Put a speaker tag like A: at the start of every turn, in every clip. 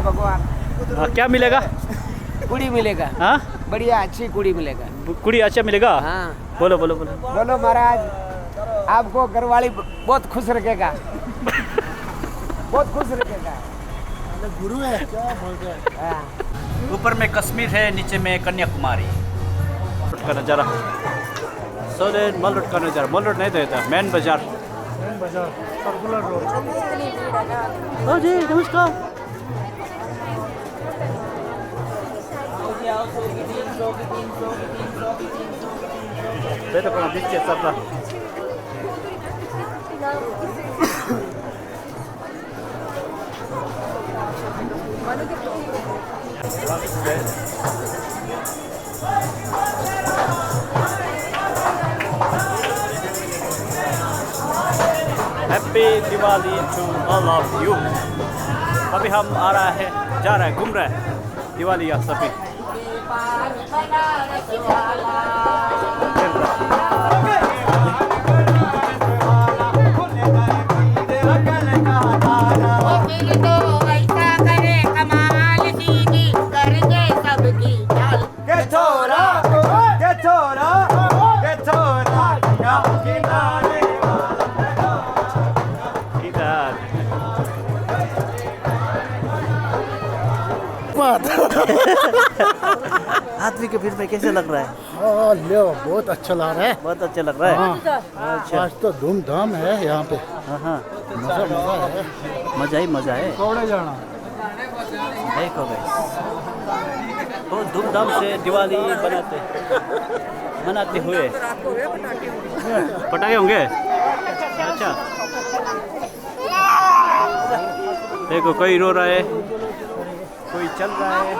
A: भगवान
B: क्या मिलेगा?
A: कुड़ी मिलेगा।
B: हाँ,
A: बढ़िया अच्छी कुड़ी मिलेगा।
B: कुड़ी अच्छा मिलेगा।
A: हाँ
B: बोलो बोलो बोलो।
A: बोलो महाराज, आपको घरवाली बहुत खुश रखेगा। बहुत खुश रखेगा।
C: गुरु है क्या बोलते हैं?
A: हाँ।
B: ऊपर में कश्मीर है, नीचे में कन्याकुमारी। रोड का नज़ारा, सोलन मॉल रोड का नज़ारा। मॉल रोड नहीं देता, मेन बाजार।
C: बाजार सर्कुलर रोड।
B: हाँ जी, नमस्कार। Beda pernah biscuit sabra. Happy Diwali to all of you. अभी हम आ रहा है, जा रहा है, घूम रहा है दिवाली या सभी। आदमी के भीड़ में कैसे लग रहा है?
C: हाँ लो, बहुत अच्छा लग रहा है।
B: बहुत अच्छा लग रहा है।
C: हाँ,
B: अच्छा,
C: आज तो धूमधाम है यहाँ पे।
B: हाँ हाँ,
C: मजा मजा है।
B: मजा है।
C: कौड़े जाना
B: देखो गाइस, बहुत धूमधाम से दिवाली मनाते हुए। पटाखे होंगे। अच्छा, देखो कोई रो रहा है, कोई चल रहा है।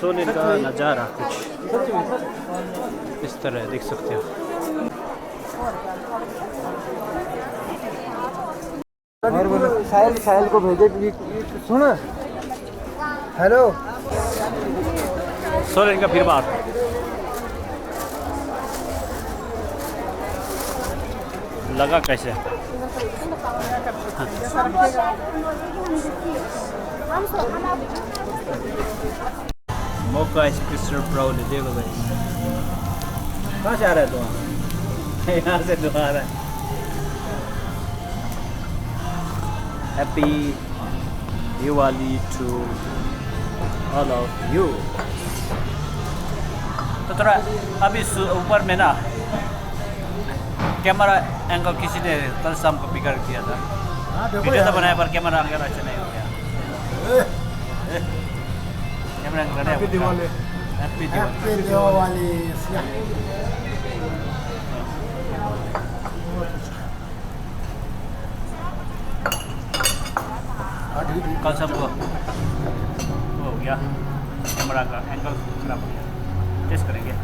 B: सोने का नज़ारा कुछ इस तरह देख सकते हो।
A: और बोलो साहिल को भेजे कि सुन। हेलो
B: सोलन का फिर बात। लगा कैसे? मौका स्पेशल प्राउड देखो भाई। कहाँ से आ रहा है धुआं? यहाँ से धुआं आ रहा है। Happy Diwali to all of you. तो थोड़ा अभी ऊपर में ना कैमरा एंगल किसी ने कल शाम को बिगाड़ दिया था। वीडियो तो बनाया पर कैमरा एंगल अच्छा नहीं हो गया। Camera angle happy Diwali. Happy Diwali. कल शाम को हो गया, कैमरा का एंगल खराब हो गया। टेस्ट करेंगे।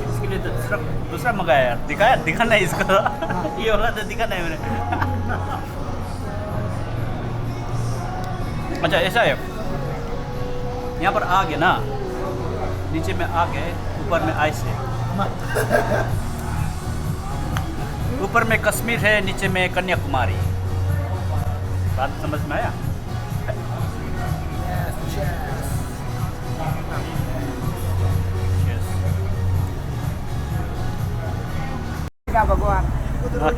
B: इसके लिए तो दूसरा मंगाया यार। दिखा नहीं इसको। ये होगा तो दिखा नहीं मैंने। अच्छा ऐसा है, यहाँ पर आग है ना, नीचे में आग है, ऊपर में आइस है। ऊपर में कश्मीर है, नीचे में कन्याकुमारी। बात समझ में आया?
A: भगवान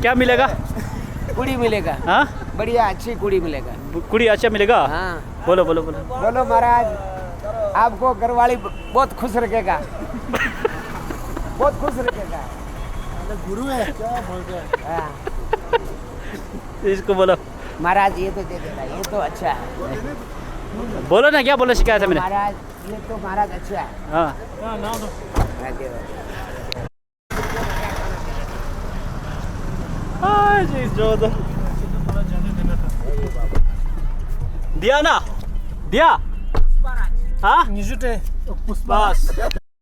B: क्या मिलेगा?
A: कुड़ी मिलेगा।
B: हाँ,
A: बढ़िया अच्छी कुड़ी मिलेगा।
B: कुड़ी अच्छा मिलेगा।
A: हाँ
B: बोलो बोलो बोलो।
A: बोलो महाराज, आपको घरवाली बहुत खुश रखेगा। बहुत खुश रखेगा।
C: गुरु है क्या बोलते हैं?
A: हाँ
B: इसको बोलो
A: महाराज, ये तो दे देना, ये तो अच्छा है।
B: बोलो ना, क्या बोला शिकायत है मैंने?
A: महाराज ये तो महाराज अच्छा है।
B: हाँ,
A: हाँ, दे दो।
B: जी जो दो दिया ना। दिया हाँ
C: Nižute,
B: बस